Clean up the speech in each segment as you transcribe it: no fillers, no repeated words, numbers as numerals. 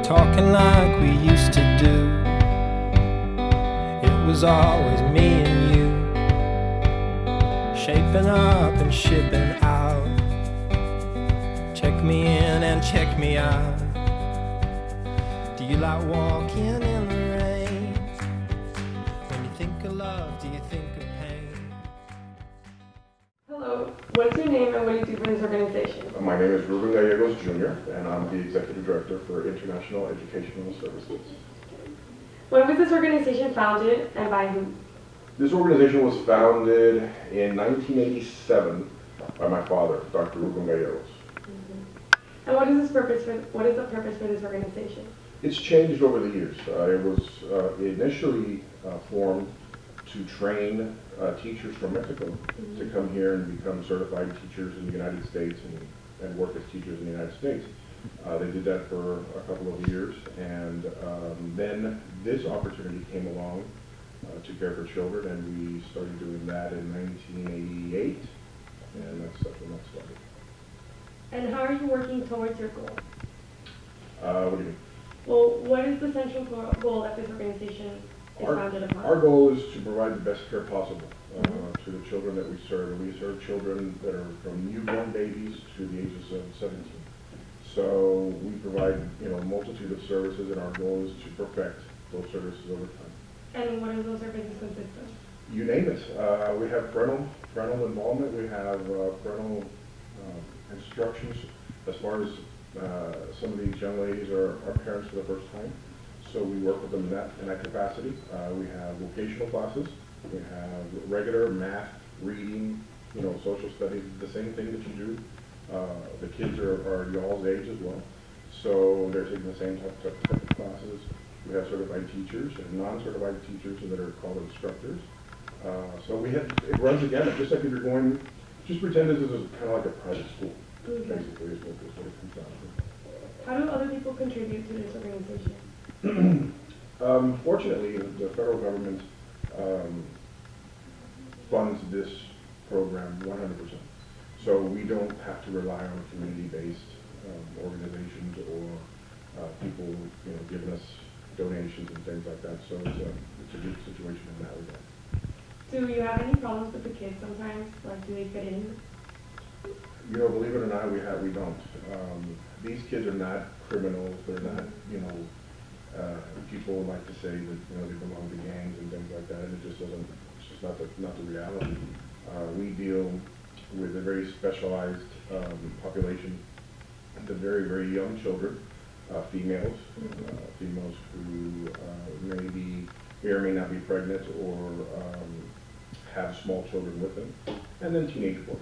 talking like we used to do. It was always me and you, shaping up and shipping out. Check me in and check me out. Do you like walking in the rain? When you think of love, do you think of pain? Hello, what's your name and what do you do for this organization? My name is Ruben Gallegos Jr., and I'm the Executive Director for International Educational Services. When was this organization founded and by whom? This organization was founded in 1987 by my father, Dr. Ruben Gallegos. And what is the purpose for this organization? It's changed over the years. It was initially formed to train teachers from Mexico to come here and become certified teachers in the United States and work as teachers in the United States. They did that for a couple of years, and then this opportunity came along to care for children, and we started doing that in 1988, and that's when that started. And how are you working towards your goal? What do you mean? Well, what is the central goal that this organization is founded upon? Our goal is to provide the best care possible to the children that we serve. We serve children that are from newborn babies to the ages of 17. So we provide, a multitude of services, and our goal is to perfect those services over time. And what do those services consist of? You name it. We have parental involvement. We have parental instructions as far as some of these young ladies are parents for the first time. So we work with them in that capacity. We have vocational classes. We have regular math, reading, social studies, the same thing that you do. The kids are y'all's age as well. So they're taking the same type of classes. We have certified teachers and non-certified teachers that are called instructors. So it runs the gamut, just like if you're going, just pretend this is kind of like a private school, basically is what it comes down to. How do other people contribute to this organization? Fortunately, the federal government funds this program 100%. So we don't have to rely on community-based organizations or people, giving us donations and things like that. So it's a good situation in that regard. Do you have any problems with the kids sometimes? Like, do they fit in? Believe it or not, we don't. These kids are not criminals. They're not, people like to say that, they belong to gangs and things like that, and it's just not the reality. We deal with a very specialized population, the very, very young children, females who may or may not be pregnant or have small children with them, and then teenage boys.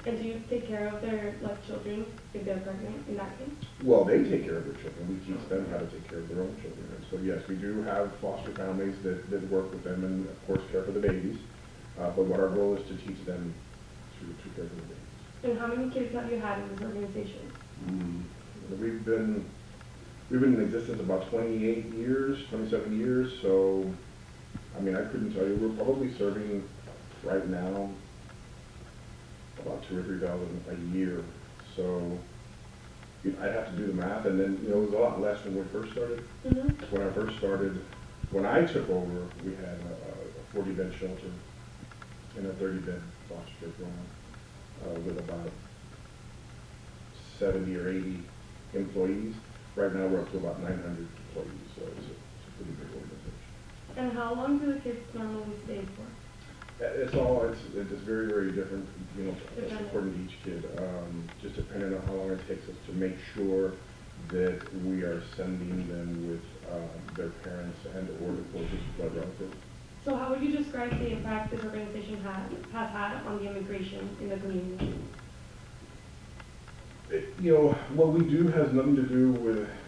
And do you take care of their children if they're pregnant in that case? Well, they take care of their children. We teach them how to take care of their own children. And so yes, we do have foster families that work with them and of course care for the babies. But what our goal is to teach them to care for the babies. And how many kids have you had in this organization? We've been in existence about 27 years. So, I couldn't tell you. We're probably serving right now about 2,000 or 3,000 a year. So I'd have to do the math, and then it was a lot less when we first started. When I first started, when I took over, we had a 40-bed shelter and a 30-bed foster care program with about 70 or 80 employees. Right now we're up to about 900 employees, so it's a pretty big organization. And how long do the kids normally stay for? It's very, very different, according to each kid. Just depending on how long it takes us to make sure that we are sending them with their parents and or the closest blood relatives. So how would you describe the impact this organization has had on the immigration in the community? What we do has nothing to do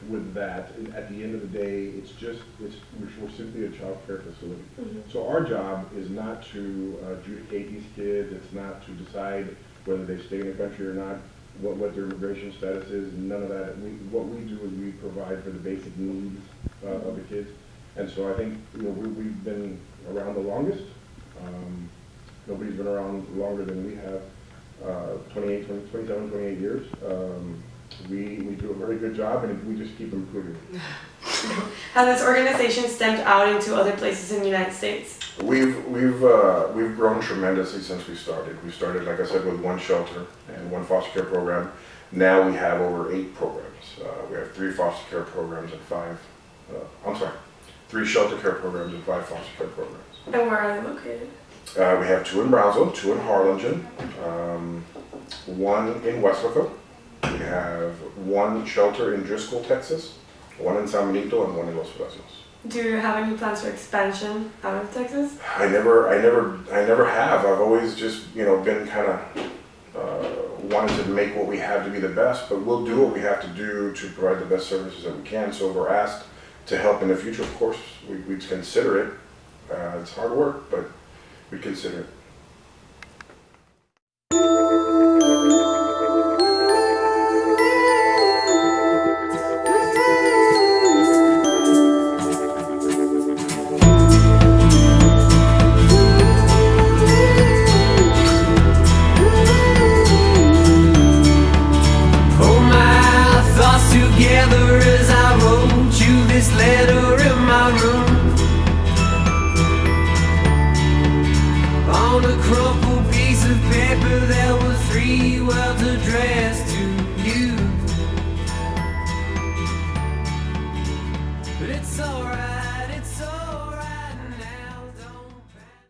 with that. At the end of the day, we're simply a child care facility. So our job is not to adjudicate these kids. It's not to decide whether they stay in the country or not, what their immigration status is, none of that. What we do is we provide for the basic needs of the kids. And so I think we've been around the longest. Nobody's been around longer than we have. 27, 28 years. we do a very good job, and we just keep improving. Has this organization stepped out into other places in the United States? We've grown tremendously since we started. We started, like I said, with one shelter and one foster care program. Now we have over 8 programs. We have 3 foster care programs and 3 shelter care programs and 5 foster care programs. And where are they located? We have 2 in Brownsville, 2 in Harlingen, 1 in Westlaco. We have 1 shelter in Driscoll, Texas, 1 in San Benito, and 1 in Los Fresnos. Do you have any plans for expansion out of Texas? I never have. I've always just, been kind of wanted to make what we have to be the best, but we'll do what we have to do to provide the best services that we can. So if we're asked to help in the future, of course, we'd consider it. It's hard work, but we'd consider it.